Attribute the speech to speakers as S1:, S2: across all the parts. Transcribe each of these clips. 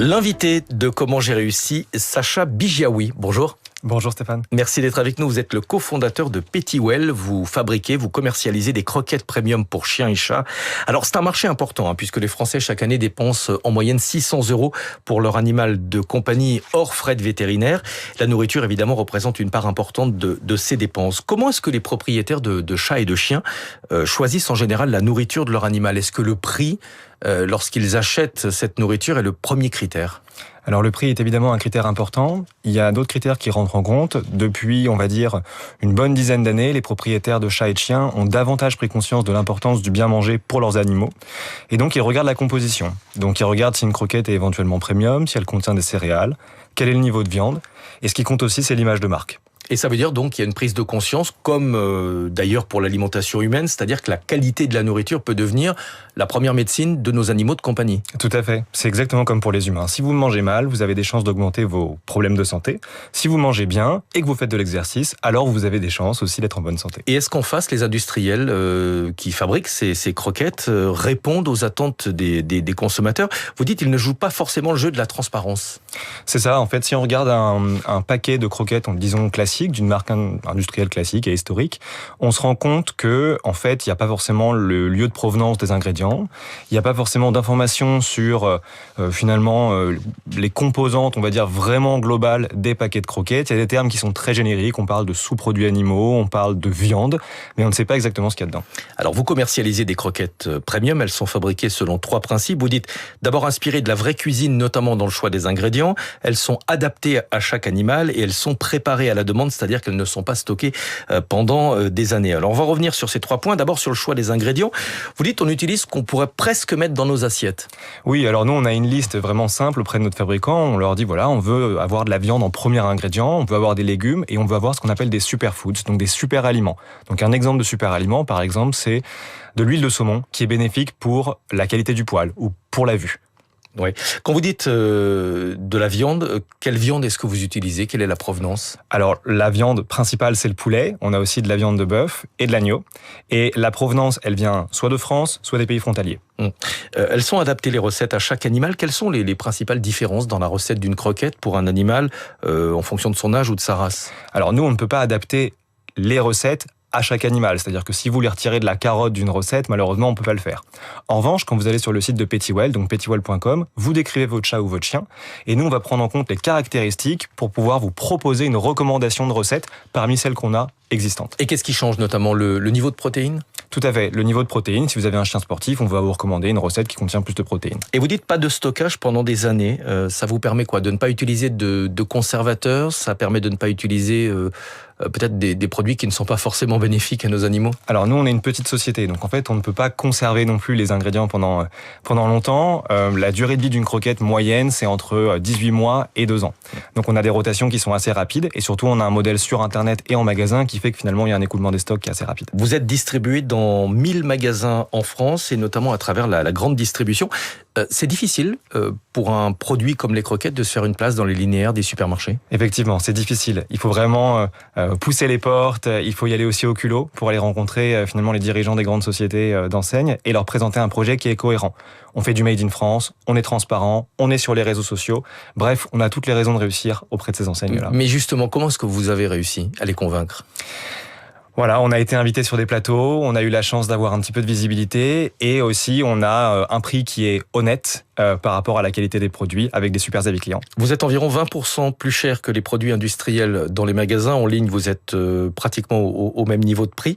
S1: L'invité de Comment j'ai réussi, Sacha Bigiaoui. Bonjour.
S2: Bonjour Stéphane.
S1: Merci d'être avec nous. Vous êtes le cofondateur de Petitwell. Vous fabriquez, vous commercialisez des croquettes premium pour chiens et chats. Alors c'est un marché important puisque les Français chaque année dépensent en moyenne 600 € pour leur animal de compagnie hors frais de vétérinaire. La nourriture évidemment représente une part importante de ces dépenses. Comment est-ce que les propriétaires de chats et de chiens choisissent en général la nourriture de leur animal? Est-ce que le prix, lorsqu'ils achètent cette nourriture, est le premier critère?
S2: Alors le prix est évidemment un critère important. Il y a d'autres critères qui rentrent en compte. Depuis, on va dire, une bonne dizaine d'années, les propriétaires de chats et de chiens ont davantage pris conscience de l'importance du bien manger pour leurs animaux. Et donc ils regardent la composition. Donc ils regardent si une croquette est éventuellement premium, si elle contient des céréales, quel est le niveau de viande. Et ce qui compte aussi, c'est l'image de marque.
S1: Et ça veut dire donc qu'il y a une prise de conscience, comme d'ailleurs pour l'alimentation humaine, c'est-à-dire que la qualité de la nourriture peut devenir la première médecine de nos animaux de compagnie.
S2: Tout à fait. C'est exactement comme pour les humains. Si vous mangez mal, vous avez des chances d'augmenter vos problèmes de santé. Si vous mangez bien et que vous faites de l'exercice, alors vous avez des chances aussi d'être en bonne santé.
S1: Et est-ce qu'en face, les industriels qui fabriquent ces croquettes répondent aux attentes des consommateurs? Vous dites qu'ils ne jouent pas forcément le jeu de la transparence.
S2: C'est ça. En fait, si on regarde un paquet de croquettes, disons classiques, d'une marque industrielle classique et historique, on se rend compte que, en fait, il n'y a pas forcément le lieu de provenance des ingrédients, il n'y a pas forcément d'informations sur, les composantes, on va dire, vraiment globales des paquets de croquettes. Il y a des termes qui sont très génériques, on parle de sous-produits animaux, on parle de viande, mais on ne sait pas exactement ce qu'il y a dedans.
S1: Alors, vous commercialisez des croquettes premium, elles sont fabriquées selon 3 principes. Vous dites, d'abord inspirées de la vraie cuisine, notamment dans le choix des ingrédients, elles sont adaptées à chaque animal et elles sont préparées à la demande, c'est-à-dire qu'elles ne sont pas stockées pendant des années. Alors on va revenir sur ces 3 points. D'abord sur le choix des ingrédients. Vous dites on utilise ce qu'on pourrait presque mettre dans nos assiettes.
S2: Oui, alors nous on a une liste vraiment simple auprès de notre fabricant. On leur dit voilà, on veut avoir de la viande en premier ingrédient, on veut avoir des légumes et on veut avoir ce qu'on appelle des superfoods, donc des super aliments. Donc un exemple de super aliment par exemple c'est de l'huile de saumon qui est bénéfique pour la qualité du poil ou pour la vue.
S1: Oui. Quand vous dites de la viande, quelle viande est-ce que vous utilisez? Quelle est la provenance?
S2: Alors, la viande principale, c'est le poulet. On a aussi de la viande de bœuf et de l'agneau. Et la provenance, elle vient soit de France, soit des pays frontaliers.
S1: Elles sont adaptées, les recettes, à chaque animal. Quelles sont les principales différences dans la recette d'une croquette pour un animal en fonction de son âge ou de sa race?
S2: Alors, nous, on ne peut pas adapter les recettes à chaque animal. C'est-à-dire que si vous voulez retirer de la carotte d'une recette, malheureusement, on ne peut pas le faire. En revanche, quand vous allez sur le site de Petitwell, donc petitwell.com, vous décrivez votre chat ou votre chien, et nous, on va prendre en compte les caractéristiques pour pouvoir vous proposer une recommandation de recette parmi celles qu'on a existantes.
S1: Et qu'est-ce qui change, notamment le niveau de protéines?
S2: Tout à fait. Le niveau de protéines, si vous avez un chien sportif, on va vous recommander une recette qui contient plus de protéines.
S1: Et vous dites pas de stockage pendant des années. Ça vous permet quoi? De ne pas utiliser de conservateurs? Ça permet de ne pas utiliser peut-être des produits qui ne sont pas forcément bénéfiques à nos animaux?
S2: Alors nous, on est une petite société, donc en fait, on ne peut pas conserver non plus les ingrédients pendant longtemps. La durée de vie d'une croquette moyenne, c'est entre 18 mois et 2 ans. Donc on a des rotations qui sont assez rapides, et surtout, on a un modèle sur Internet et en magasin qui fait que finalement, il y a un écoulement des stocks qui est assez rapide.
S1: Vous êtes distribué dans 1000 magasins en France, et notamment à travers la grande distribution. C'est difficile pour un produit comme les croquettes de se faire une place dans les linéaires des supermarchés?
S2: Effectivement, c'est difficile. Il faut vraiment pousser les portes, il faut y aller aussi au culot pour aller rencontrer finalement les dirigeants des grandes sociétés d'enseignes et leur présenter un projet qui est cohérent. On fait du Made in France, on est transparent, on est sur les réseaux sociaux. Bref, on a toutes les raisons de réussir auprès de ces enseignes-là.
S1: Mais justement, comment est-ce que vous avez réussi à les convaincre?
S2: Voilà, on a été invité sur des plateaux, on a eu la chance d'avoir un petit peu de visibilité et aussi on a un prix qui est honnête par rapport à la qualité des produits avec des super avis clients.
S1: Vous êtes environ 20% plus cher que les produits industriels dans les magasins. En ligne, vous êtes pratiquement au même niveau de prix.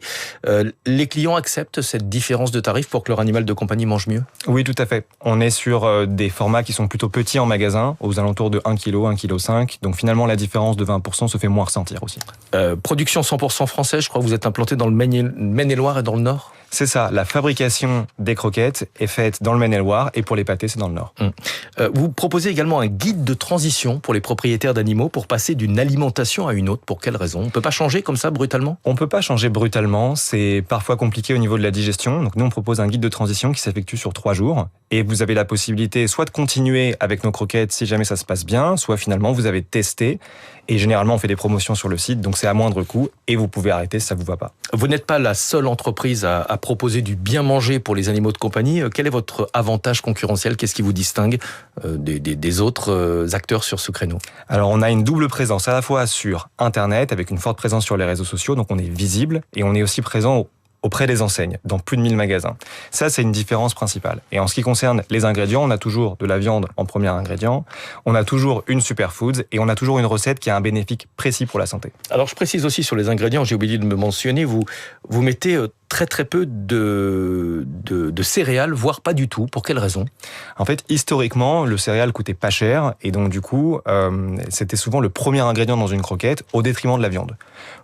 S1: Les clients acceptent cette différence de tarif pour que leur animal de compagnie mange mieux?
S2: Oui, tout à fait. On est sur des formats qui sont plutôt petits en magasin, aux alentours de 1 kg, 1,5 kg. Donc finalement, la différence de 20% se fait moins ressentir aussi.
S1: Production 100% française, je crois que vous êtes implanté dans le Maine-et-Loire et dans le Nord?
S2: C'est ça, la fabrication des croquettes est faite dans le Maine-et-Loire et pour les pâtés, c'est dans le Nord.
S1: Vous proposez également un guide de transition pour les propriétaires d'animaux pour passer d'une alimentation à une autre. Pour quelle raison? On ne peut pas changer comme ça brutalement?
S2: On ne peut pas changer brutalement, c'est parfois compliqué au niveau de la digestion. Donc nous, on propose un guide de transition qui s'effectue sur 3 jours. Et vous avez la possibilité soit de continuer avec nos croquettes si jamais ça se passe bien, soit finalement vous avez testé Et généralement, on fait des promotions sur le site, donc c'est à moindre coût et vous pouvez arrêter si ça vous va pas.
S1: Vous n'êtes pas la seule entreprise à proposer du bien manger pour les animaux de compagnie. Quel est votre avantage concurrentiel? Qu'est-ce qui vous distingue des autres acteurs sur ce créneau?
S2: Alors, on a une double présence à la fois sur Internet, avec une forte présence sur les réseaux sociaux, donc on est visible, et on est aussi présent auprès des enseignes, dans plus de 1000 magasins. Ça, c'est une différence principale. Et en ce qui concerne les ingrédients, on a toujours de la viande en premier ingrédient, on a toujours une superfoods et on a toujours une recette qui a un bénéfice précis pour la santé.
S1: Alors, je précise aussi sur les ingrédients, j'ai oublié de me mentionner, vous mettez très peu de céréales, voire pas du tout. Pour quelle raison?
S2: En fait, historiquement, le céréale coûtait pas cher et donc du coup, c'était souvent le premier ingrédient dans une croquette au détriment de la viande.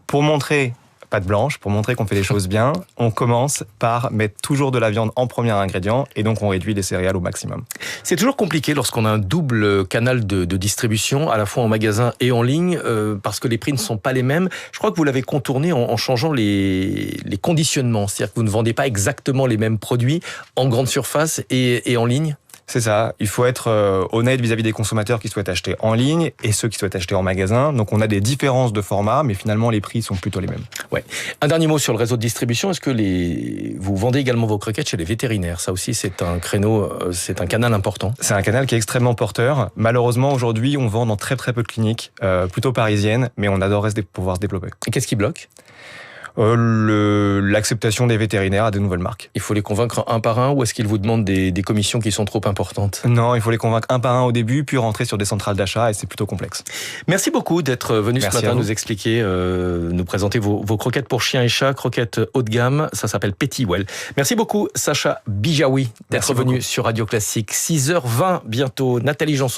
S2: Pour montrer pâte blanche, pour montrer qu'on fait les choses bien, on commence par mettre toujours de la viande en premier ingrédient et donc on réduit les céréales au maximum.
S1: C'est toujours compliqué lorsqu'on a un double canal de distribution, à la fois en magasin et en ligne, parce que les prix ne sont pas les mêmes. Je crois que vous l'avez contourné en changeant les conditionnements, c'est-à-dire que vous ne vendez pas exactement les mêmes produits en grande surface et en ligne.
S2: C'est ça, il faut être honnête vis-à-vis des consommateurs qui souhaitent acheter en ligne et ceux qui souhaitent acheter en magasin. Donc on a des différences de format, mais finalement les prix sont plutôt les mêmes.
S1: Ouais. Un dernier mot sur le réseau de distribution. Est-ce que vous vendez également vos croquettes chez les vétérinaires? Ça aussi, c'est un créneau, c'est un canal important.
S2: C'est un canal qui est extrêmement porteur. Malheureusement, aujourd'hui, on vend dans très peu de cliniques, plutôt parisiennes, mais on adorerait pouvoir se développer.
S1: Et qu'est-ce qui bloque?
S2: L'acceptation des vétérinaires à de nouvelles marques.
S1: Il faut les convaincre un par un ou est-ce qu'ils vous demandent des commissions qui sont trop importantes?
S2: Non, il faut les convaincre un par un au début, puis rentrer sur des centrales d'achat et c'est plutôt complexe.
S1: Merci beaucoup d'être venu ce matin nous expliquer, nous présenter vos croquettes pour chiens et chats, croquettes haut de gamme, ça s'appelle Petit Well. Merci beaucoup Sacha Bijawi d'être venu sur Radio Classique. 6h20 bientôt, Nathalie Janson.